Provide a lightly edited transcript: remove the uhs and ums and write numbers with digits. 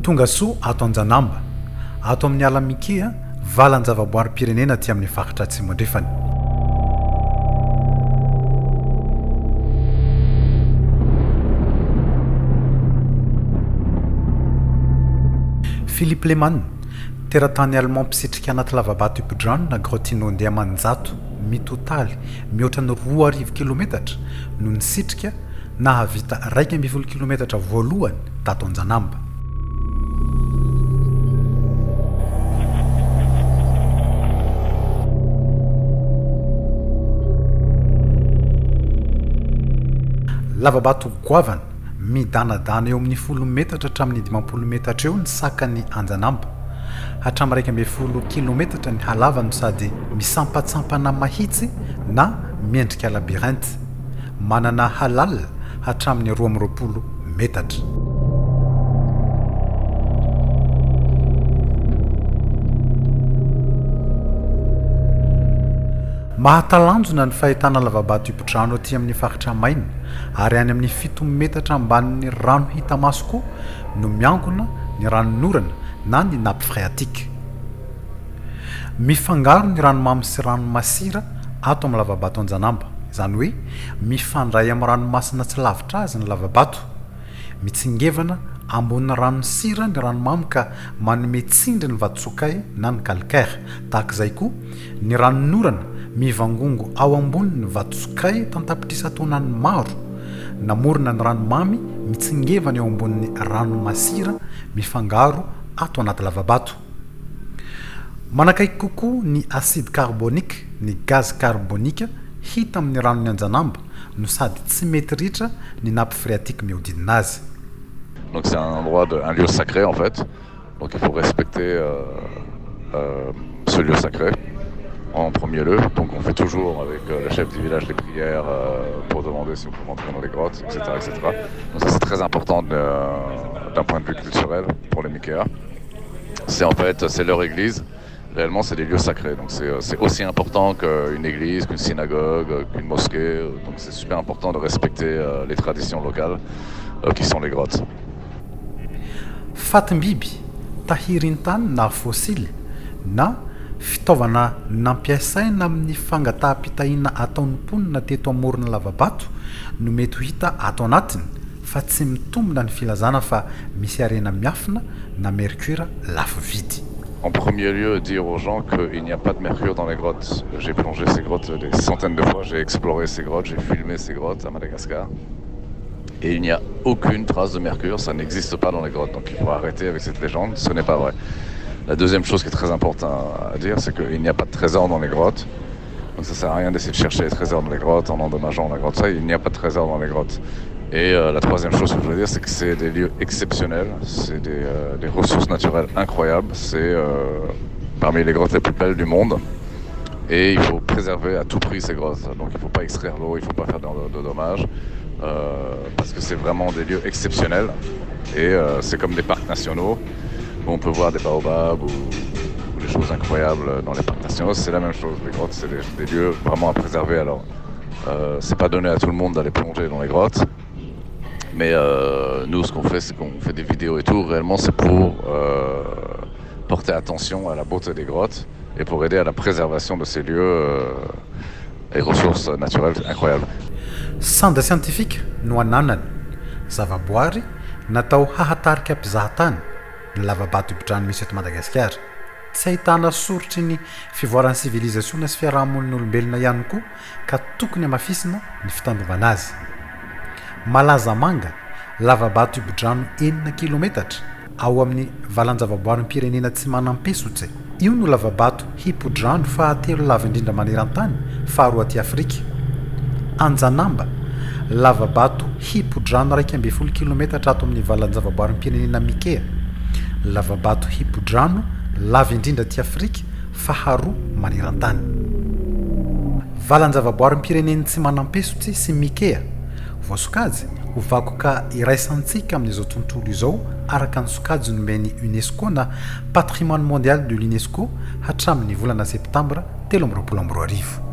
tonga soa ato Anjanamba ato amin'ny ala Mikea valan-javaboary-pirenena ty amin'ny faritra atsimo andrefany. Philippe Leman teratany allemand mpisetrika anaty lavabato Ipodrano na Grotino Ndiamanjato mitotaly mihoatra ny 2,000 kilometatra no nisitrika nahavita 2,000 kilometatra voalohany tato Anjanamba. Lavabato goavana midanadana eo amin'ny 10 metatra hatramin'ny 20 metatra eo ny sakany Anjanamba. Hatramin'ny 1,0 kilometatra ny halavany sady misampatsampana mahitsy na miendrika labyrinthe. Manana halal hatramin'ny 20 metatra. Mahatalanjona ny fahitana lavabato Ipodrano aty amin'ny faritra maina ary any amin'ny 7 metatra ambanin'ny rano hita maso koa no miangona ny ranonorana na ny nappe phréatique. Mifangaro ny ranomamy sy ranomasira ato amin'ny lavabato Anjanamba, izany hoe mifandray amin'ny ranomasina tsy lavitra azy ny lavabato, mitsingevana ambony ranosira ny ranomamy ka manome tsindry ny vatosokay na ny calcaire. Tahak'izay koa ny ranonorana mivangongo ao ambony ny vatosokay tantapitrisatonany maro, namorona ny ranomamy mitsingevana eo ambony ranomasira mifangaro ato anaty lavabato. Manakaiky kokoa ny acide carbonique, ny gaz carbonique hita amin'ny ranon'ny Anjanamba no sady tsy mety ritra ny nappe phréatique mihodidina azy. Donc c'est un endroit, un lieu sacré en fait. Donc il faut respecter ce lieu sacré en premier lieu. Donc on fait toujours avec le chef du village les prières pour demander si on peut rentrer dans les grottes, etc. etc. Donc ça c'est très important d'un point de vue culturel pour les Mikea. C'est en fait, c'est leur église. Réellement c'est des lieux sacrés. Donc c'est aussi important qu'une église, qu'une synagogue, qu'une mosquée. Donc c'est super important de respecter les traditions locales qui sont les grottes. Fatim-biby tahirintany na fossile na fitaovana nampiasaina amin'ny fangataham-pitahina ataon'ny mponina teto amorona lavabato no mety ho hita ato anatiny fa tsy mitombina ny filazana fa misy arena miafina na mercure lafo vidy. En premier lieu, dire aux gens qu'il n'y a pas de mercure dans les grottes. J'ai plongé ces grottes des centaines de fois, j'ai exploré ces grottes, j'ai filmé ces grottes à Madagascar. Et il n'y a aucune trace de mercure, ça n'existe pas dans les grottes. Donc il faut arrêter avec cette légende, ce n'est pas vrai. La deuxième chose qui est très importante à dire, c'est qu'il n'y a pas de trésor dans les grottes. Donc ça sert à rien d'essayer de chercher les trésors dans les grottes en endommageant la grotte. Ça, il n'y a pas de trésor dans les grottes. Et la troisième chose que je voulais dire, c'est que c'est des lieux exceptionnels, c'est des ressources naturelles incroyables. C'est parmi les grottes les plus belles du monde. Et il faut préserver à tout prix ces grottes. Donc il ne faut pas extraire l'eau, il ne faut pas faire de dommages. Parce que c'est vraiment des lieux exceptionnels et c'est comme des parcs nationaux où on peut voir des baobabs ou des choses incroyables dans les parcs nationaux. C'est la même chose, les grottes c'est des lieux vraiment à préserver. Alors c'est pas donné à tout le monde d'aller plonger dans les grottes, mais nous ce qu'on fait c'est qu'on fait des vidéos et tout, réellement c'est pour porter attention à la beauté des grottes et pour aider à la préservation de ces lieux et ressources naturelles incroyables. Sanda scientifique no ananany zavaboary natao hahatarika mpizahatany ny lavabato Ipodrano misy eto Madagasikara. Tsy ahitana sorotry ny fivoaran'ny civilisation sy fiarahamon'ny olombelona ihany koa ka tokony hamafisina ny fitandrovana azy. Malaza manga lavabato Ipodrano 9 kilometatra ao amin'ny valan-javaboarim-pirenena tsy manam-pesotse. Io no lavabato Ipodrano fahatelo lava indrindra maneran-tany faharoa aty Afrika. Anjanamba lavabato Ipodrano 2,0 kilometatra ato amin'ny valan-javaboarim-pirenena Mikea. Lavabato Ipodrano lava indrindra aty Afrika faharoa maneran-tany. Valan-javaboarim-pirenena tsy manam-pesotse sy Mikea voasokajy ho vakoka iraisantsika amin'izao tontolo izao araka ny sokajy nomeny UNESCO na patrimoine mondial de l'UNESCO hatramin'ny volana septambra 2023.